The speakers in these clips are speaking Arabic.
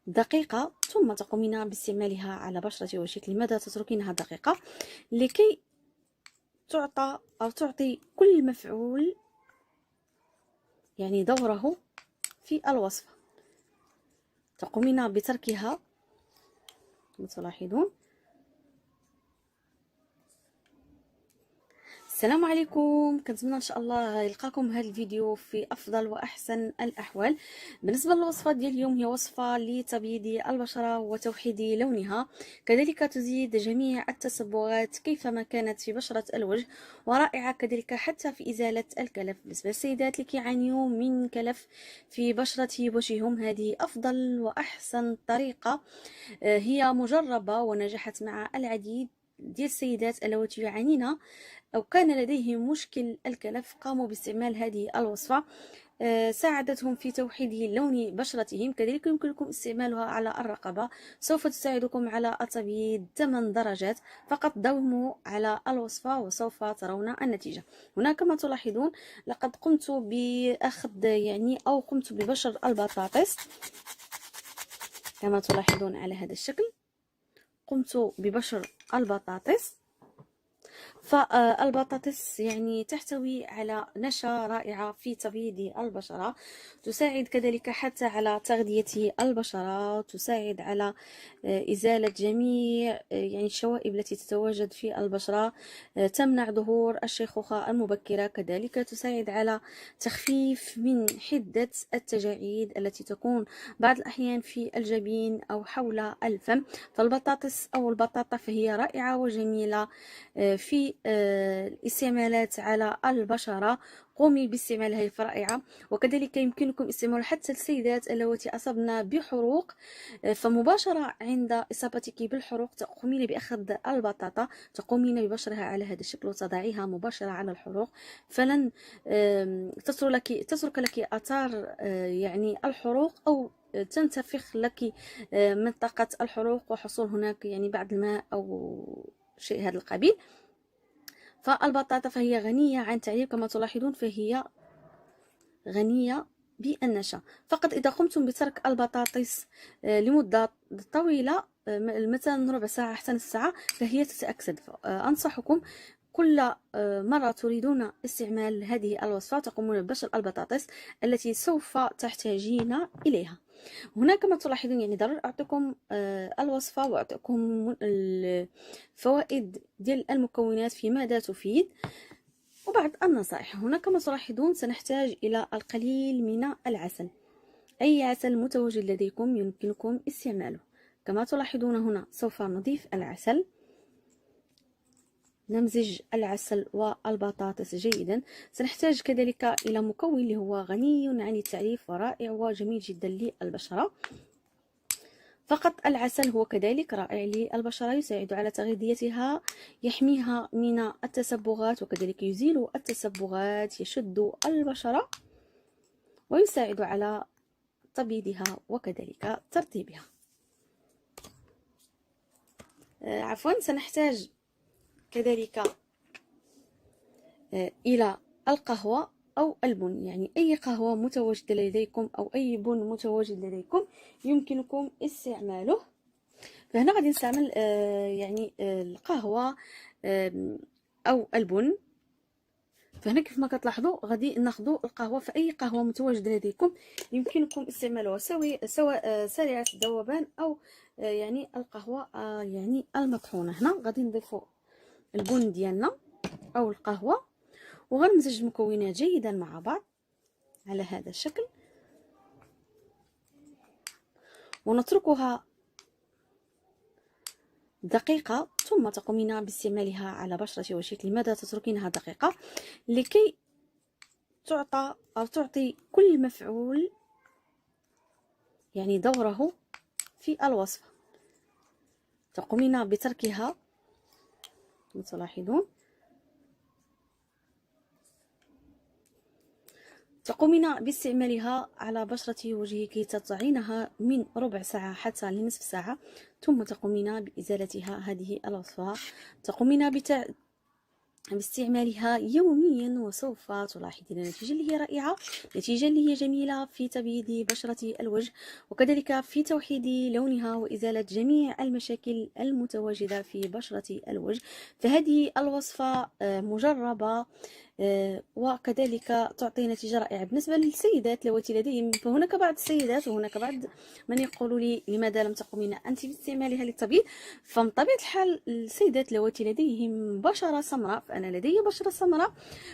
دقيقة، ثم تقومين باستعمالها على بشرة وجهك. لماذا تتركينها دقيقة؟ لكي تعطي كل مفعول يعني دوره في الوصفة. تقومين بتركها كما تلاحظون. السلام عليكم، كنتمنى ان شاء الله يلقاكم هذا الفيديو في افضل واحسن الاحوال. بالنسبه للوصفه ديال اليوم، هي وصفه لتبييض البشره وتوحيد لونها، كذلك تزيد جميع التصبغات كيفما كانت في بشره الوجه، ورائعه كذلك حتى في ازاله الكلف. بالنسبه للسيدات اللي كيعانيوا من كلف في بشره وجههم، هذه افضل واحسن طريقه، هي مجربه ونجحت مع العديد ديال السيدات اللواتي يعانين أو كان لديهم مشكل الكلف. قاموا باستعمال هذه الوصفة، ساعدتهم في توحيد لون بشرتهم. كذلك يمكنكم استعمالها على الرقبة، سوف تساعدكم على التبييض 8 درجات. فقط داوموا على الوصفة وسوف ترون النتيجة. هنا كما تلاحظون لقد قمت بأخذ أو قمت ببشر البطاطس كما تلاحظون على هذا الشكل. قمت ببشر البطاطس، فالبطاطس تحتوي على نشا رائعة في تبييض البشرة، تساعد كذلك حتى على تغذية البشرة، تساعد على إزالة جميع الشوائب التي تتواجد في البشرة، تمنع ظهور الشيخوخة المبكرة، كذلك تساعد على تخفيف من حدة التجاعيد التي تكون بعض الأحيان في الجبين أو حول الفم. فالبطاطس أو البطاطا فهي رائعة وجميلة في الاستعمالات على البشرة. قومي باستعمالها، هي رائعة. وكذلك يمكنكم استعمال حتى السيدات اللواتي أصبن بحروق، فمباشرة عند إصابتك بالحروق تقومين بأخذ البطاطا، تقومين ببشرها على هذا الشكل وتضعيها مباشرة على الحروق، فلن تترك لك آثار الحروق أو تنتفخ لك منطقة الحروق وحصول هناك بعض الماء أو شيء هذا القبيل. فالبطاطا فهي غنية عن تعريف كما تلاحظون، فهي غنية بالنشا. فقط إذا قمتم بترك البطاطس لمدة طويلة، مثلا ربع ساعة حتى نصف ساعة، فهي تتأكسد. أنصحكم كل مرة تريدون استعمال هذه الوصفة تقومون ببشر البطاطس التي سوف تحتاجين إليها. هنا كما تلاحظون ضروري أعطيكم الوصفة وأعطيكم الفوائد ديال المكونات في ماذا تفيد وبعض النصائح. هنا كما تلاحظون سنحتاج إلى القليل من العسل. أي عسل متواجد لديكم يمكنكم استعماله. كما تلاحظون هنا سوف نضيف العسل، نمزج العسل والبطاطس جيدا. سنحتاج كذلك إلى مكون اللي هو غني عن التعريف ورائع وجميل جدا للبشرة. فقط العسل هو كذلك رائع للبشرة، يساعد على تغذيتها، يحميها من التصبغات، وكذلك يزيل التصبغات، يشد البشرة ويساعد على تبييضها وكذلك ترطيبها. عفوا، سنحتاج كذلك إلى القهوة أو البن، أي قهوة متواجدة لديكم أو أي بن متواجد لديكم يمكنكم استعماله. فهنا غادي نستعمل القهوة أو البن. فهنا كيف ما كتلاحظوا غادي ناخذوا القهوة، فأي قهوة متواجدة لديكم يمكنكم استعمالها، سواء سريعة الذوبان أو القهوة المطحونة. هنا غادي نضيفوا البن ديالنا أو القهوة وغنمزج المكونات جيدا مع بعض على هذا الشكل، ونتركها دقيقة، ثم تقومين باستعمالها على بشرة وجهك. لماذا تتركينها دقيقة؟ لكي تعطي كل مفعول دوره في الوصفة. تقومين بتركها كما تلاحظون، تقومين باستعمالها على بشرة وجهك، تضعينها من ربع ساعة حتى لنصف ساعة، ثم تقومين بإزالتها. هذه الوصفة تقومين باستعمالها يوميا وسوف تلاحظين نتيجة اللي هي رائعة، نتيجة اللي هي جميلة في تبييض بشرة الوجه، وكذلك في توحيد لونها وإزالة جميع المشاكل المتواجدة في بشرة الوجه. فهذه الوصفة مجربة وكذلك تعطي نتيجة رائعة. بالنسبة للسيدات اللواتي لديهم، فهناك بعض السيدات وهناك بعض من يقولوا لي لماذا لم تقومين أنت باستعمالها للتبييض. فمن طبيعة الحال السيدات اللواتي لديهم بشرة سمراء، فأنا لدي بشرة سمراء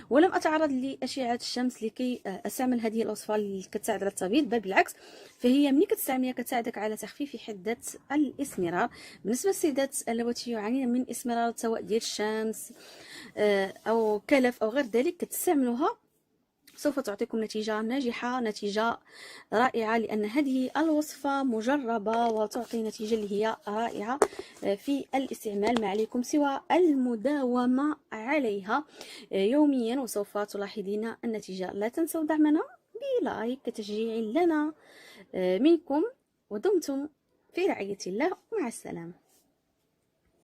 ولم أتعرض لأشعة الشمس لكي أستعمل هذه الوصفة اللي كتساعد على التبييض، بل بالعكس فهي ملي كتستعملها كتساعدك على تخفيف حدة الإسمرار. بالنسبة للسيدات اللواتي يعانين من إسمرار سواء ديال الشمس أو كلف أو غير ذلك، كتستعملوها سوف تعطيكم نتيجة ناجحة، نتيجة رائعة، لأن هذه الوصفة مجربة وتعطي نتيجة اللي هي رائعة في الاستعمال. ما عليكم سوى المداومة عليها يوميا وسوف تلاحظين النتيجة. لا تنسوا دعمنا بلايك كتشجيع لنا منكم، ودمتم في رعاية الله، ومع السلامة.